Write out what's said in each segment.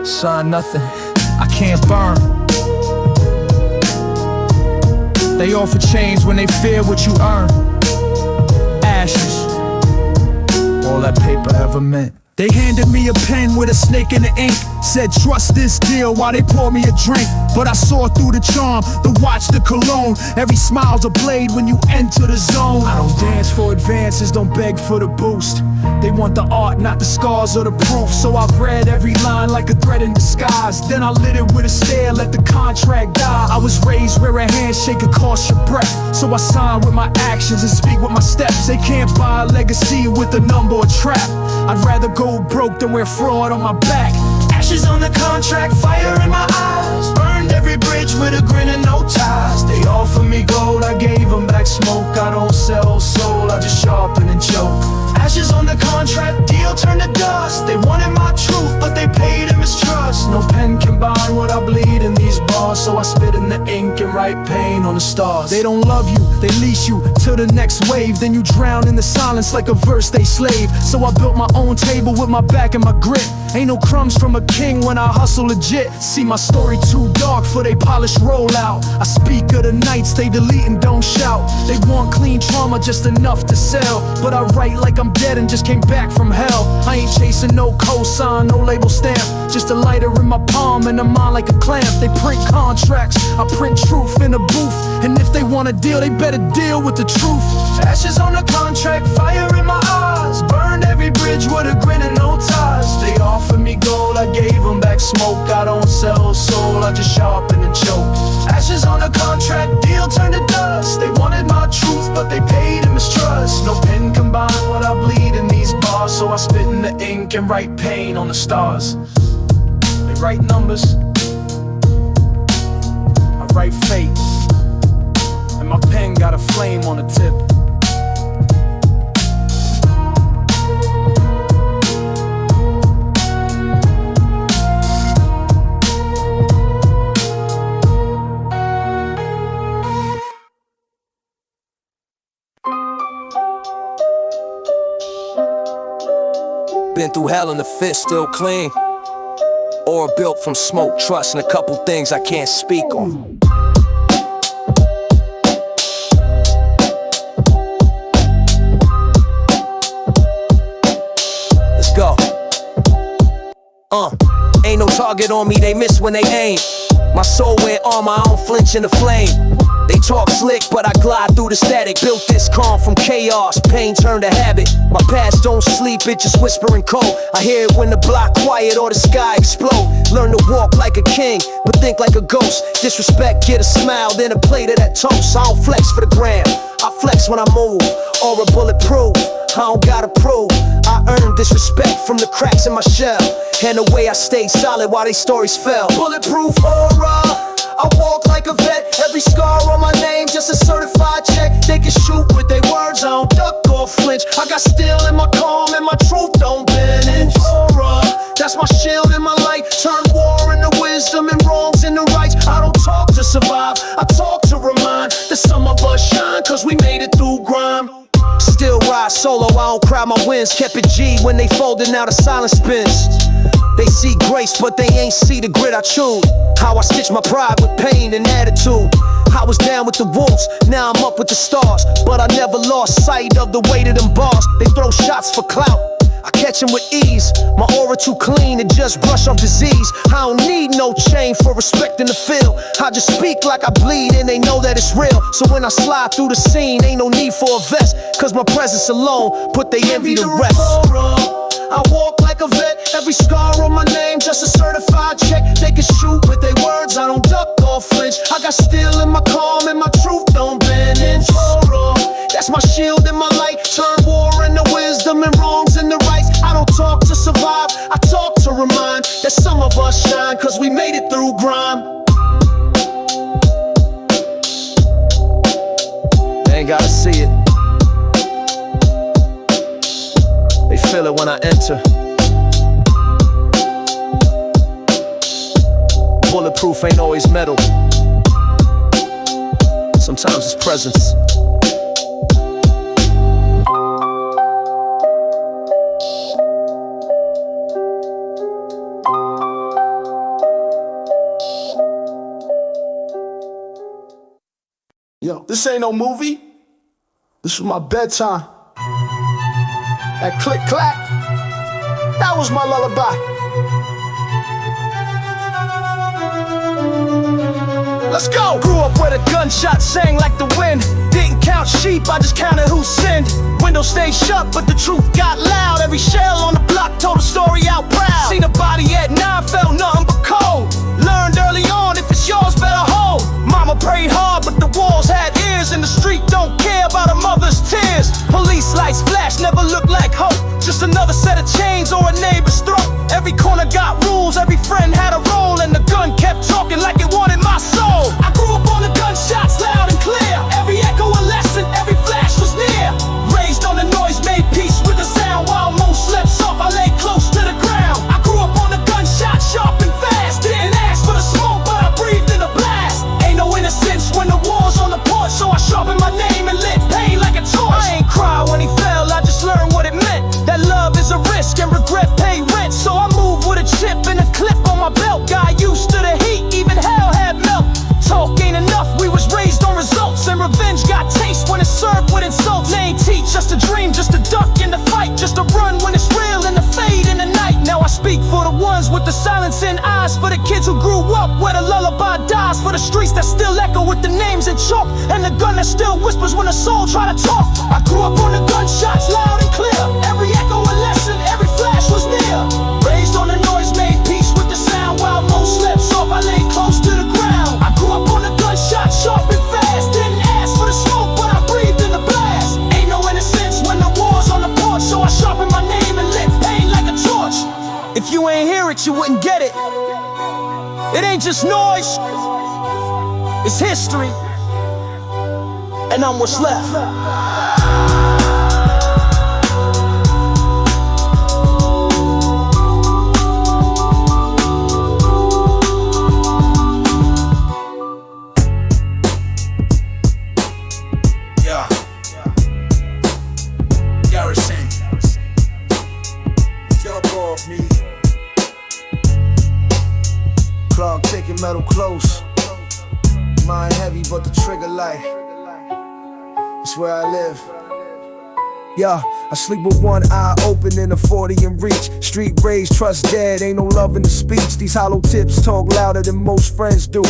Sign nothing, I can't burn. They offer change when they fear what you earn. Ashes, all that paper ever meant. They handed me a pen with a snake in the ink. Said trust this deal while they pour me a drink. But I saw through the charm, the watch, the cologne. Every smile's a blade when you enter the zone. I don't dance for advances, don't beg for the boost. They want the art, not the scars or the proof. So I've read every line like a threat in disguise. Then I lit it with a stare, let the contract die. I was raised where a handshake could cost your breath. So I sign with my actions and speak with my steps. They can't buy a legacy with a number or trap. I'd rather go broke than wear fraud on my back. Ashes on the contract, fire in my eyes. Burned every bridge with a grin and no ties. They offer me gold, I gave them back smoke. I don't sell soul, I just sharpen and choke. Ashes on the contract, deal turned to dust. They wanted my truth, but they paid in mistrust. No pen can bind what I bleed in these bars. So I spit in the ink and write pain on the stars. They don't love you, they leash you to the next wave. Then you drown in the silence like a verse they slave. So I built my own table with my back and my grit. Ain't no crumbs from a king when I hustle legit. See my story too dark for they polished rollout. I speak of the nights they delete and don't shout. They want clean trauma, just enough to sell. But I write like I'm dead and just came back from hell. I ain't chasing no cosign, no label stamp. Just a lighter in my palm and a mind like a clamp. They print contracts, I print truth in a booth. And if they want a deal, they better deal with the truth. Ashes on the contract, fire in my eyes. Burned every bridge with a grin and no ties. They offered me gold, I gave them back smoke. I don't sell soul, I just sharpen and choke. Ashes on the contract, deal turned to dust. They wanted my truth, but they paid in mistrust. No pen can bind what I bleed in these bars. So I spit in the ink and write pain on the stars. They write numbers, I write fate. And my pen got a flame on the tip. Been through hell in the fist, still clean. Or built from smoke, trust, and a couple things I can't speak on. Let's go. Ain't no target on me, they miss when they aim. My soul wear armor, I don't flinch in the flame. They talk slick, but I glide through the static. Built this calm from chaos, pain turned to habit. My past don't sleep, it just whispering cold. I hear it when the block quiet or the sky explode. Learn to walk like a king, but think like a ghost. Disrespect, get a smile, then a plate of that toast. I don't flex for the gram, I flex when I move. Or a bulletproof, I don't gotta prove. I earned disrespect from the cracks in my shell. And the way I stayed solid while they stories fell. Bulletproof aura, I walk like a vet. Every scar on my name, just a certified check. They can shoot with their words, I don't duck or flinch. I got steel in my calm and my truth don't bend. Aura, that's my shield and my light. Turn war into wisdom and wrongs into rights. I don't talk to survive, I talk to remind that some of us shine cause we made it through grime. Still ride solo, I don't cry my wins. Kept it G when they folded, now the silence spins. They see grace, but they ain't see the grit I chewed. How I stitch my pride with pain and attitude. I was down with the wolves, now I'm up with the stars. But I never lost sight of the weight of them bars. They throw shots for clout, I catch them with ease. My aura too clean to just brush off disease. I don't need no chain for respect in the field. I just speak like I bleed and they know that it's real. So when I slide through the scene, ain't no need for a vest. Cause my presence alone put they envy to rest. I walk like a vet, every scar on my name, just a certified check. They can shoot with their words, I don't duck or flinch. I got steel in my calm and my truth don't bend. That's my shield and my light. Turn war into wisdom and wrongs into rights. I don't talk to survive, I talk to remind that some of us shine cause we made it through grime. They ain't gotta see it, they feel it when I enter. Bulletproof ain't always metal, sometimes it's presence. Yo, this ain't no movie. This was my bedtime. That click clack, that was my lullaby. Let's go! Grew up where the gunshots sang like the wind. Didn't count sheep, I just counted who sinned. Windows stayed shut, but the truth got loud. Every shell on the block told a story out proud. Seen a body at 9, felt nothing but cold. Learned early on, if it's yours, better hold. Mama prayed hard, but the walls had ears. And the street don't care about a mother's tears. Police lights flash, never look like hope. Just another set of chains or a neighbor's throat. Every corner got rules, every friend had a role. And the gun kept talking like it wanted my soul. I grew up on the gunshots loud and clear. Every echo a lesson, every flash was near. Raised on the noise, made peace with the sound. While most slept soft, I lay close to the ground. I grew up on the gunshots, sharp and fast. Didn't ask for the smoke, but I breathed in the blast. Ain't no innocence when the war's on the porch. So I sharpened my name and lit pain like a torch. I ain't cry when he fell, I just learned what it meant. That love is a risk and regret pay rent. So I move with a chip and a clip on my belt. Got used to the heat, even hell had melt. Talk ain't enough, we was raised on results. And revenge got taste when it's served with insults. They ain't teach us to dream, just to duck in the fight. Just to run when it's real and to fade in the night. Now I speak for the ones with the silence in eyes. For the kids who grew up where the lullaby dies. For the streets that still echo with the names in chalk. And the gun that still whispers when the soul try to talk. I grew up on the gunshots loud and clear. Every echo a lesson, every flash was near. Raised on the noise, made peace with the sound. While most slept soft, I lay close to the ground. I grew up on the gunshot, sharp and fast. Didn't ask for the smoke, but I breathed in the blast. Ain't no innocence when the war's on the porch. So I sharpened my name and lit pain like a torch. If you ain't hear it, you wouldn't get it. It ain't just noise, it's history. And I'm what's left. Clark taking metal close. Mind heavy, but the trigger light. It's where I live. Yeah, I sleep with one eye open and a 40 in reach. Street raised, trust dead, ain't no love in the speech. These hollow tips talk louder than most friends do.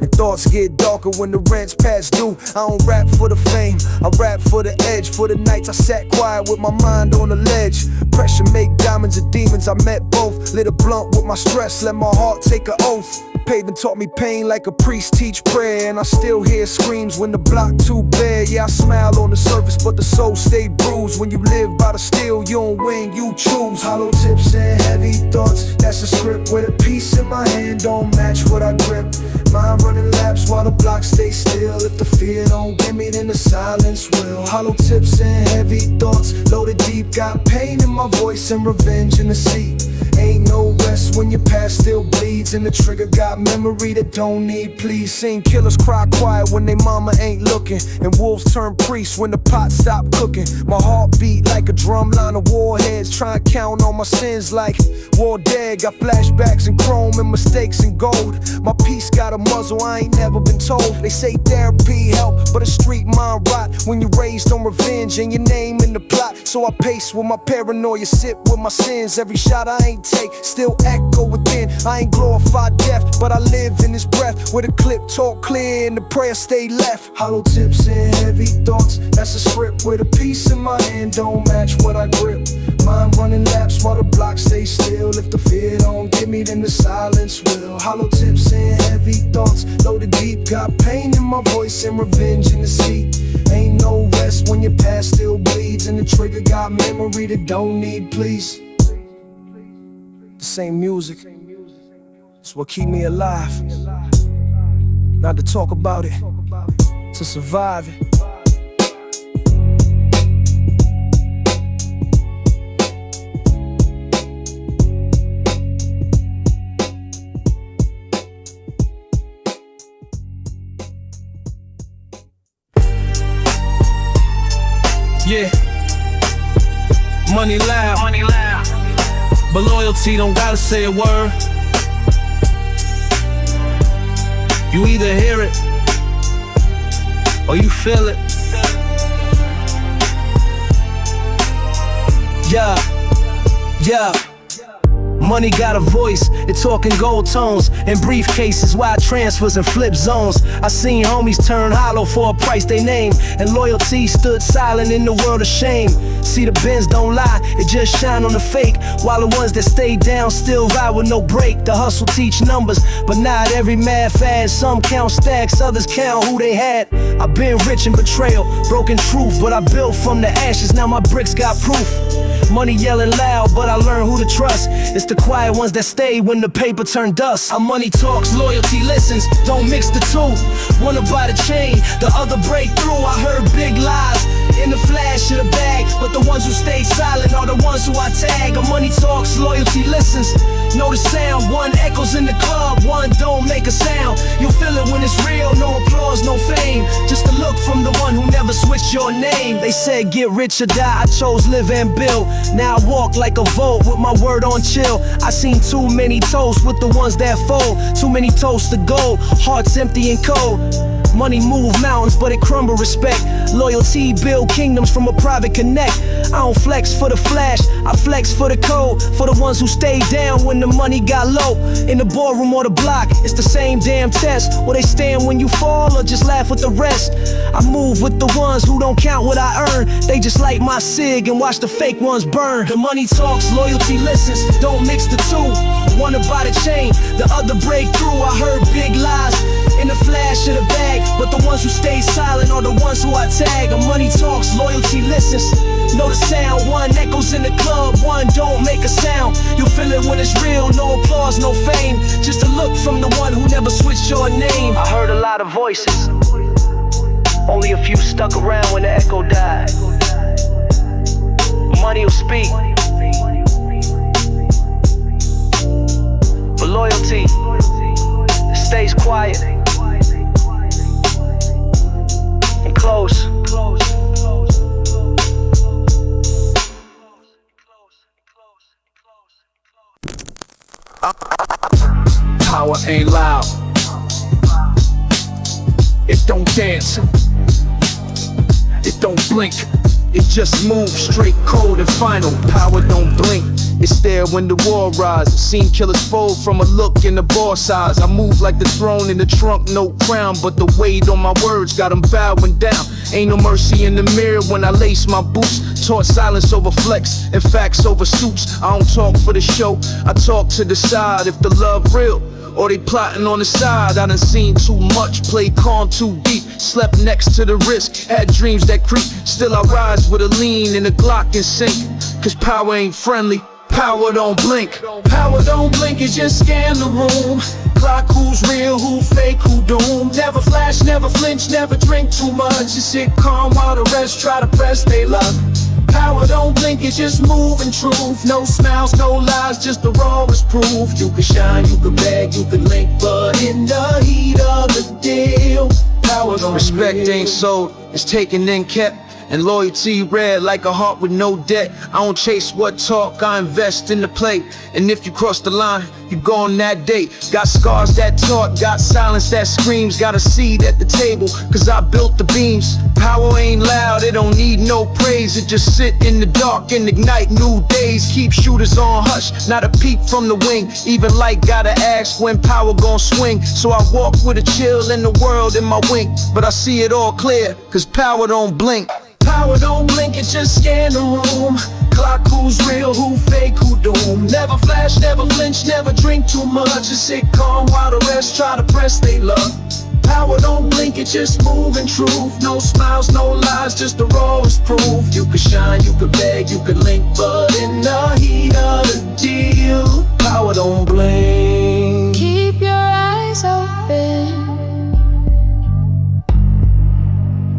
And thoughts get darker when the rent's past due. I don't rap for the fame, I rap for the edge. For the nights I sat quiet with my mind on the ledge. Pressure make diamonds and demons, I met both. Lit a blunt with my stress, let my heart take an oath. Pavement taught me pain like a priest teach prayer. And I still hear screams when the block too bare. Yeah, I smile on the surface, but the soul stay bruised. When you live by the steel, you don't win, you choose. Hollow tips and heavy thoughts, that's a script. With a piece in my hand don't match what I grip. Mind running laps while the block stay still. If the fear don't get me, then the silence will. Hollow tips and heavy thoughts, loaded deep. Got pain in my voice and revenge in the seat. Ain't no rest when your past still bleeds. And the trigger got memory that don't need please. Seen killers cry quiet when they mama ain't looking. And wolves turn priests when the pot stop cooking. My heart beat like a drum line of warheads. Try to count on my sins like war dead. Got flashbacks and chrome and mistakes in gold. My peace got a muzzle I ain't never been told. They say therapy help, but a street mind rot. When you're raised on revenge and your name in the plot. So I pace with my paranoia, sit with my sins. Every shot I ain't take still echo within. I ain't glorified death, but I live in this breath. Where the clip talk clear and the prayer stay left. Hollow tips and heavy thoughts, that's a script. With a piece in my hand don't match what I grip. Mind running laps while the block stay still. If the fear don't get me, then the silence will. Hollow tips and heavy thoughts, loaded deep. Got pain in my voice and revenge in the seat. Ain't no rest when your past still bleeds. And the trigger got memory that don't need please. The same music, it's what keep me alive. Not to talk about it, to survive it. Yeah, money loud, but loyalty don't gotta say a word. You either hear it Oh, you feel it? Yeah, yeah. Money got a voice, it talking gold tones and briefcases, wide transfers and flip zones. I seen homies turn hollow for a price they name, and loyalty stood silent in the world of shame. See, the bins don't lie, it just shine on the fake, while the ones that stay down still ride with no break. The hustle teach numbers, but not every mad fad. Some count stacks, others count who they had. I've been rich in betrayal, broken truth, but I built from the ashes, now my bricks got proof. Money yelling loud, but I learned who to trust. It's the quiet ones that stay when the paper turn dust. Our money talks, loyalty listens, don't mix the two. Wanna buy the chain, the other break through. I heard big lies in the flash of the bag, but the ones who stay silent are the ones who I tag. Our money talks, loyalty listens, know the sound. One echoes in the club, one don't make a sound. You'll feel it when it's real, no applause, no fame, just a look from the one who never switched your name. They said get rich or die, I chose live and build. Now I walk like a vote with my word on chill. I seen too many toasts with the ones that fold, too many toasts to gold, hearts empty and cold. Money move mountains, but it crumble respect. Loyalty build kingdoms from a private connect. I don't flex for the flash, I flex for the code. For the ones who stay down when the money got low. In the ballroom or the block, it's the same damn test. Will they stand when you fall or just laugh with the rest? I move with the ones who don't count what I earn. They just light my cig and watch the fake ones burn. The money talks, loyalty listens, don't mix the two. Wanna buy the chain, the other break through. I heard big lies in the flash of the bag, but the ones who stay silent are the ones who I tag. The money talks, loyalty listens, know the sound. One echoes in the club, one don't make a sound. You'll feel it when it's real, no applause, no fame, just a look from the one who never switched your name. I heard a lot of voices, only a few stuck around when the echo died. Money will speak, but loyalty stays quiet and close. Power ain't loud, it don't dance, it don't blink, it just moves straight, cold and final. Power don't blink, it's there when the war rises. Seen killers fold from a look in the boss eyes. I move like the throne in the trunk, no crown, but the weight on my words got them bowing down. Ain't no mercy in the mirror when I lace my boots. Taught silence over flex and facts over suits. I don't talk for the show, I talk to decide if the love real or they plotting on the side. I done seen too much, played calm too deep, slept next to the risk, had dreams that creep. Still I rise with a lean and a Glock in sync, cause power ain't friendly, power don't blink. Power don't blink, it just scan the room. Clock who's real, who fake, who doomed. Never flash, never flinch, never drink too much. Just sit calm while the rest try to press they luck. Power don't blink, it's just moving truth. No smiles, no lies, just the rawest proof. You can shine, you can beg, you can link, but in the heat of the deal, power don't respect blink. Ain't sold, it's taken and kept, and loyalty red like a heart with no debt. I don't chase what talk, I invest in the play. And if you cross the line, you go on that date. Got scars that talk, got silence that screams. Got a seat at the table, cause I built the beams. Power ain't loud, it don't need no praise. It just sit in the dark and ignite new days. Keep shooters on hush, not a peep from the wing. Even light gotta ask when power gon' swing. So I walk with a chill in the world in my wink, but I see it all clear, cause power don't blink. Power don't blink, it just scan the room. Clock who's real, who fake, who doomed. Never flash, never flinch, never drink too much. Just sit calm while the rest try to press they luck. Power don't blink, it just moving truth. No smiles, no lies, just the rawest proof. You can shine, you can beg, you can link, but in the heat of the deal, power don't blink. Keep your eyes open,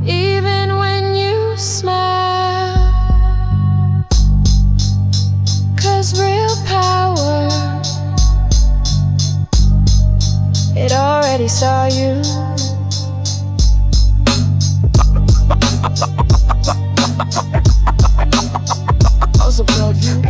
even when you smile, cause real power, it already saw you. Also plug you.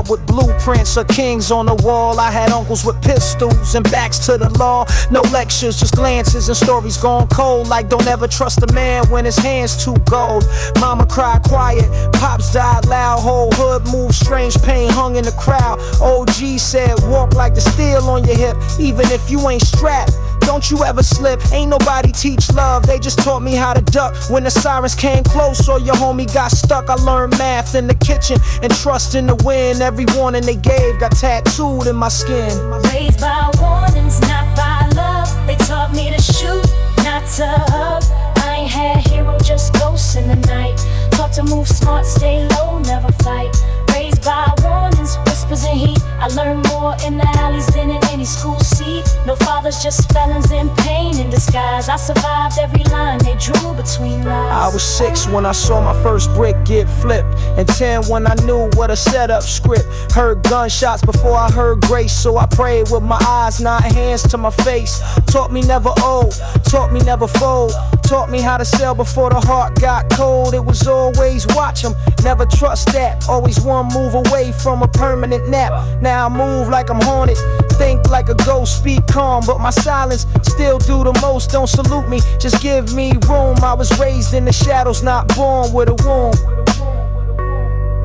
up with blueprints of kings on the wall. I had uncles with pistols and backs to the law. No lectures, just glances and stories gone cold. Like don't ever trust a man when his hands too gold. Mama cried quiet, pops died loud. Whole hood moved strange, pain hung in the crowd. OG said walk like the steel on your hip, even if you ain't strapped. Don't you ever slip, ain't nobody teach love. They just taught me how to duck when the sirens came close or your homie got stuck. I learned math in the kitchen and trust in the wind. Every warning they gave got tattooed in my skin. Raised by warnings, not by love. They taught me to shoot, not to hug. I ain't had hero, just ghosts in the night. Taught to move smart, stay low, never fight. Raised by warnings, whispers and heat. I learned more in the alleys than in any school seat. No fathers, just felons in pain in disguise. I survived every line they drew between lies. I was 6 when I saw my first brick get flipped, and 10 when I knew what a setup script. Heard gunshots before I heard grace, so I prayed with my eyes, not hands to my face. Taught me never owe, taught me never fold. Taught me how to sell before the heart got cold. It was always watch 'em, never trust that. Always one move away from a permanent nap. Now I move like I'm haunted, think like a ghost, speak calm, but my silence still do the most. Don't salute me, just give me room. I was raised in the shadows, not born with a womb.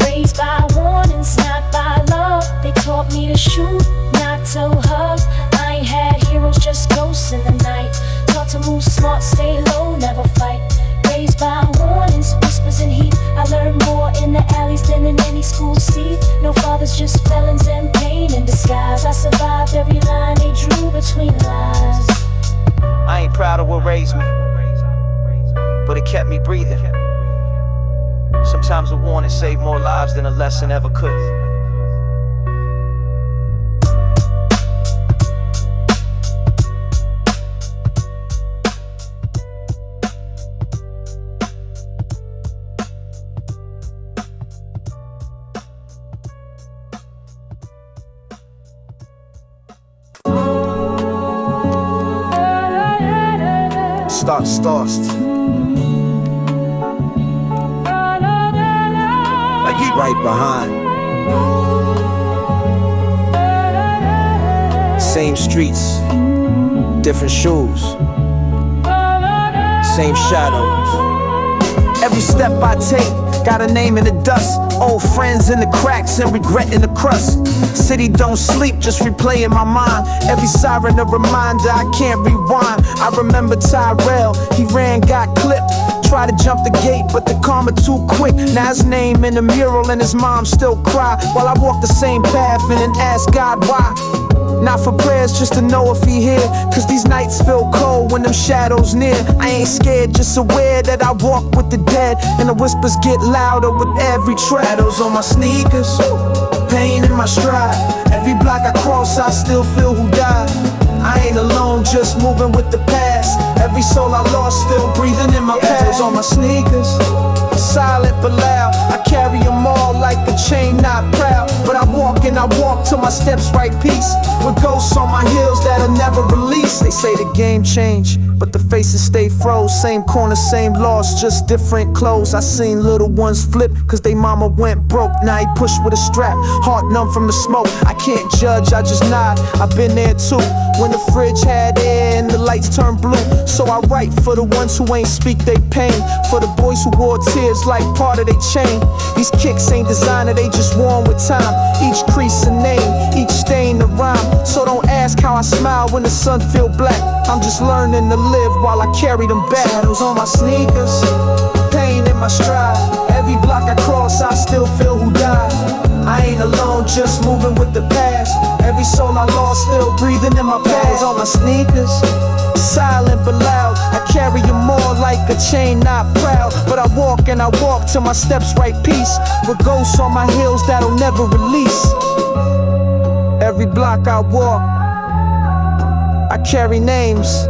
Raised by warnings, not by love. They taught me to shoot, not to hug. I ain't had heroes, just ghosts in the night. Taught to move smart, stay low, never fight. Raised by warnings, whispers and heat. I learned more in the alleys than in any school seat. No fathers, just felons in pain in disguise. I survived every line they drew between lies. I ain't proud of what raised me, but it kept me breathing. Sometimes a warning saved more lives than a lesson ever could. Starts. Like he right behind. Same streets, different shoes, same shadows. Every step I take, got a name in the dust. Old friends in the cracks and regret in the crust. City don't sleep, just replaying my mind. Every siren a reminder, I can't rewind. I remember Tyrell, he ran, got clipped. Tried to jump the gate, but the karma too quick. Now his name in the mural and his mom still cry, while I walk the same path and then ask God why. Not for prayers, just to know if he here. Cause these nights feel cold when them shadows near. I ain't scared, just aware that I walk with the dead, and the whispers get louder with every tread. Shadows on my sneakers, pain in my stride. Every block I cross, I still feel who died. I ain't alone, just moving with the past. Every soul I lost, still breathing in my past. Shadows on my sneakers, silent but loud. I carry them all like a chain, not proud. But I walk and I walk till my steps write peace. With ghosts on my heels that'll never release. They say the game changed, but the faces stay froze. Same corner, same loss, just different clothes. I seen little ones flip, cause they mama went broke. Now he pushed with a strap, heart numb from the smoke. I can't judge, I just nod, I've been there too. When the fridge had air and the lights turned blue. So I write for the ones who ain't speak they pain. For the boys who wore tears like part of their chain. These kicks ain't designer, they just worn with time. Each crease a name, each stain a rhyme. So don't ask how I smile when the sun feel black. I'm just learning to live while I carry them back. Shadows on my sneakers, pain in my stride. Every block I cross, I still feel who died. I ain't alone, just moving with the past. Every soul I lost, still breathing in my past. On my sneakers, silent but loud. I carry them more like a chain, not proud. But I walk and I walk till my steps write peace. With ghosts on my heels that'll never release. Every block I walk, I carry names.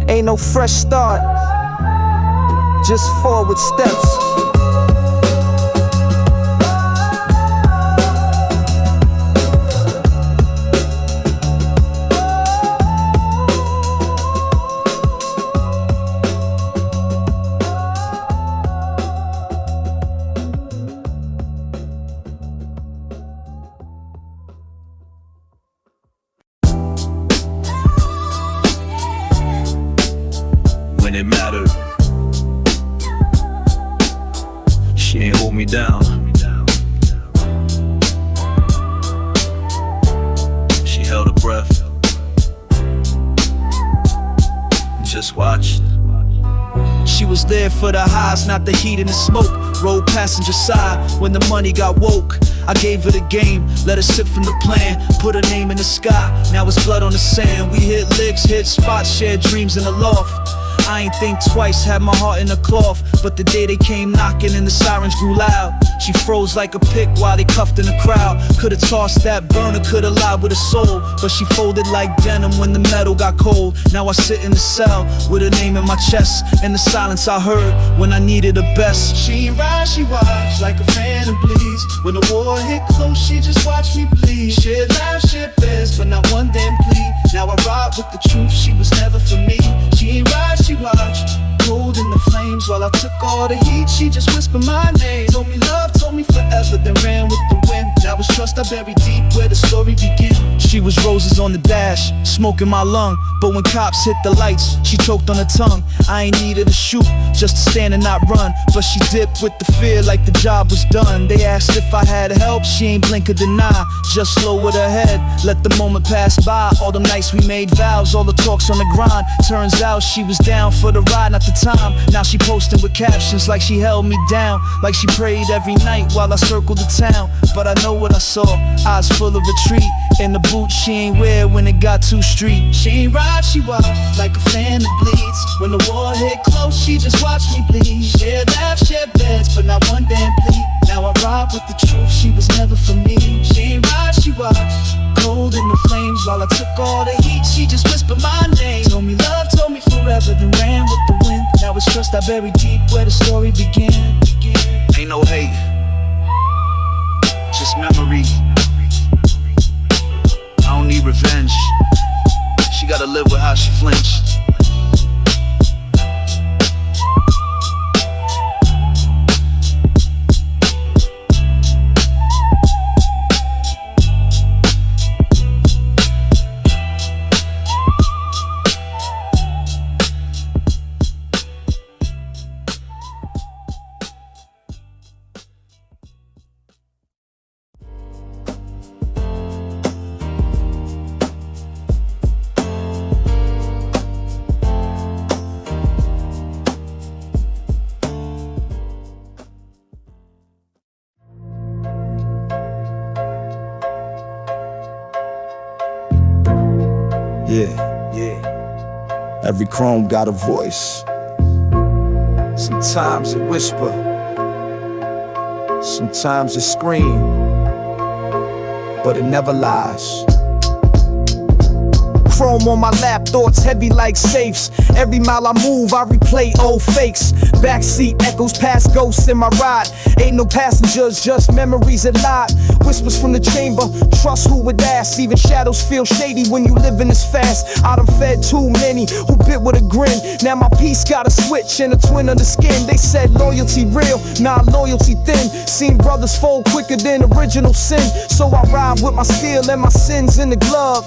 Ain't no fresh start, just forward steps. when it mattered. She ain't hold me down. She held her breath, just watched. She was there for the highs, not the heat and the smoke. Rode passenger side when the money got woke. I gave her the game, let her sip from the plan. Put her name in the sky, now it's blood on the sand. We hit licks, hit spots, shared dreams in the loft. I ain't think twice, had my heart in a cloth. But the day they came knocking and the sirens grew loud, she froze like a pick while they cuffed in the crowd. Could've tossed that burner, could've lied with her soul, but she folded like denim when the metal got cold. Now I sit in the cell with her name in my chest, and the silence I heard when I needed her best. She ain't ride, she watched like a fan and bleeds. When the war hit close, she just watched me bleed. Shared lives, shared beds, but not one damn plea. Now I ride with the truth, she was never for me. She ain't ride, she watched, cold in the flames while I took all the heat. She just whispered my name, told me love, told me forever, then ran with the wind. Now it's trust I buried deep where the story begins. She was roses on the dash, smoke in my lung, but when cops hit the lights, she choked on her tongue. I ain't needed to shoot, just to stand and not run, but she dipped with the fear like the job was done. They asked if I had help, she ain't blink or deny, just lowered her head, let the moment pass by. All them nights we made vows, all the talks on the grind. Turns out she was down for the ride, not the time. Now she posting with captions like she held me down, like she prayed every night while I circled the town. But I know what I saw, eyes full of retreat. In the boots she ain't wear when it got too street. She ain't ride, she walk like a fan that bleeds. When the war hit close, she just watched me bleed. Shared laughs, shared beds, but not one damn plea. Now I ride with the truth, she was never for me. She ain't ride, she walk, cold in the flames while I took all the heat. She just whispered my name, told me love, told me forever, then ran with the wind. Now it's trust I buried deep where the story began. Ain't no hate, just memory. I don't need revenge, she gotta live with how she flinched. Yeah. Every chrome got a voice. Sometimes it whisper, sometimes it scream, but it never lies. Chrome on my lap, thoughts heavy like safes. Every mile I move, I replay old fakes. Backseat echoes past ghosts in my ride. Ain't no passengers, just memories that lie. Whispers from the chamber, trust who would ask. Even shadows feel shady when you living this fast. I done fed too many who bit with a grin. Now my piece got a switch and a twin of the skin. They said loyalty real, nah, loyalty thin. Seen brothers fold quicker than original sin. So I ride with my steel and my sins in the glove.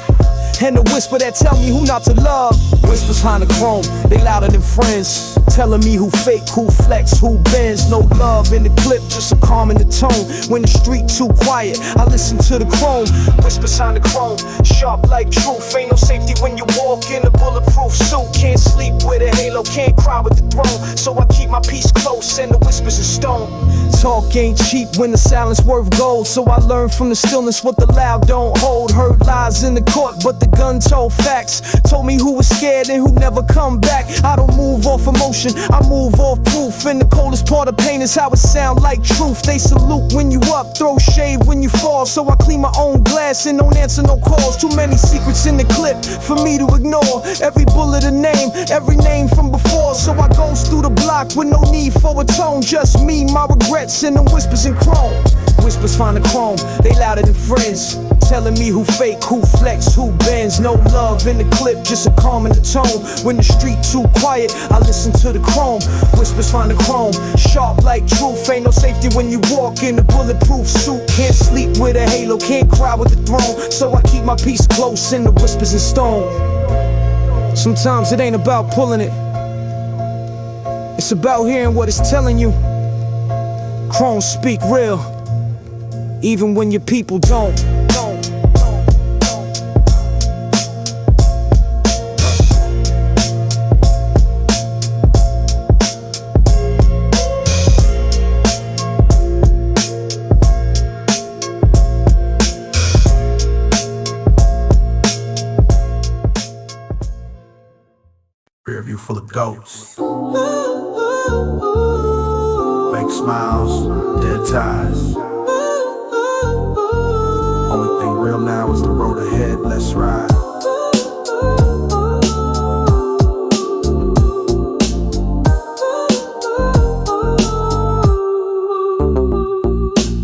And the whisper that tell me who not to love. Whispers behind the chrome, they louder than friends. Telling me who fake, who flex, who bends. No love in the clip, just a calm in the tone. When the street too quiet, I listen to the chrome. Whispers behind the chrome, sharp like truth. Ain't no safety when you walk in a bulletproof suit. Can't sleep with a halo, can't cry with the throne. So I keep my peace close and the whispers in stone. Talk ain't cheap when the silence worth gold. So I learned from the stillness what the loud don't hold. Heard lies in the court, but the gun told facts. Told me who was scared and who never come back. I don't move off emotion, I move off proof. And the coldest part of pain is how it sound like truth. They salute when you up, throw shade when you fall. So I clean my own glass and don't answer no calls. Too many secrets in the clip for me to ignore. Every bullet a name, every name from before. So I goes through the block with no need for a tone. Just me, my regrets, and the whispers in chrome. Whispers find the chrome, they louder than friends. Telling me who fake, who flex, who bends. No love in the clip, just a calm in the tone. When the street too quiet, I listen to the chrome. Whispers find the chrome, sharp like truth. Ain't no safety when you walk in a bulletproof suit. Can't sleep with a halo, can't cry with the throne. So I keep my peace close and the whispers in stone. Sometimes it ain't about pulling it, It's about hearing what it's telling you. Crones speak real, even when your people don't. Rear view full of ghosts. Fake smiles, dead ties. Only thing real now is the road ahead, let's ride.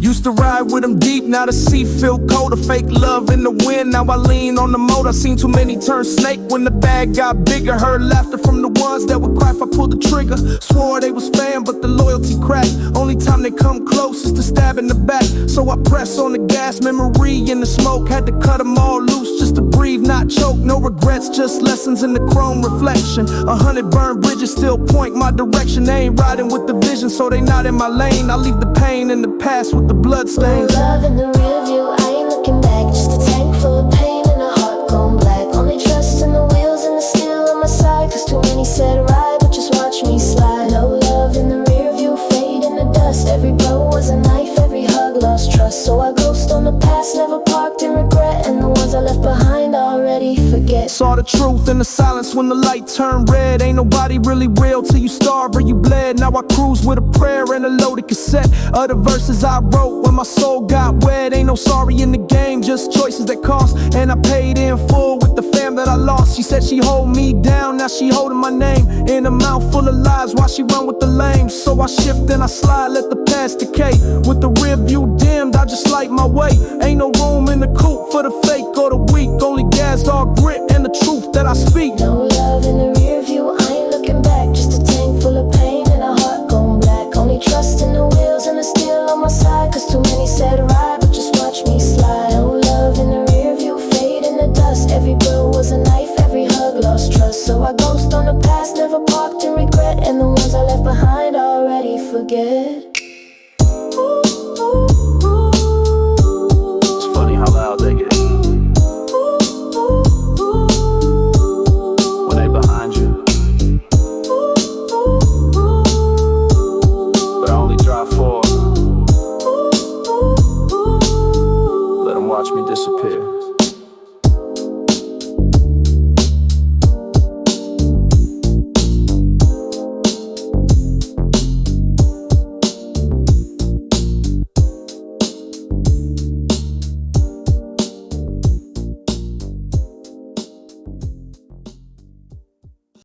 Used to ride with them deep, now the sea feel cold. A fake love in the wind, now I lean on the motor. I seen too many turn snake when the bag got bigger. Heard laughter from the ones that would cry if I pulled the trigger. Swore they was fan, but the loyalty cracked. Only time they come close is to stab in the back. So I press on the gas, memory in the smoke. Had to cut them all loose just to breathe, not choke. No regrets, just lessons in the chrome reflection. 100 burned bridges still point my direction. They ain't riding with the vision, so they not in my lane. I leave the pain in the past with the bloodstains. Love in the rear view, I ain't looking back. Just a tank full of pain and a heart gone black. Only trust in the wheels and the steel on my side. Cause too many said ride, but just watch me slide. No love in the rear view, fade in the dust. Every blow was a knife, every hug lost trust. So I ghost on the past, never parked in regret. And the ones I left behind already forget. Saw the truth in the silence when the light turned red. Ain't nobody really real till you starve or you bled. Now I cruise with a prayer and a loaded cassette of the verses I wrote when my soul got wet. Ain't no sorry in the game, just choices that cost. And I paid in full with the fam that I lost. She said she hold me down, now she holding my name in a mouth full of lies while she run with the lame. So I shift and I slide, let the past decay. With the rear view dimmed, I just light my way. Ain't no room in the coupe for the fake or the weak. Only gas, all grit, and the truth that I speak. No love in the rear view, I ain't looking back. Just a tank full of pain and a heart gone black. Only trust in the wheels and the steel on my side. Cause too many said ride, but just watch me slide. No love in the rear view, fade in the dust. Every blow was a knife, every hug lost trust. So I ghost on the past, never parked in regret. And the ones I left behind already forget.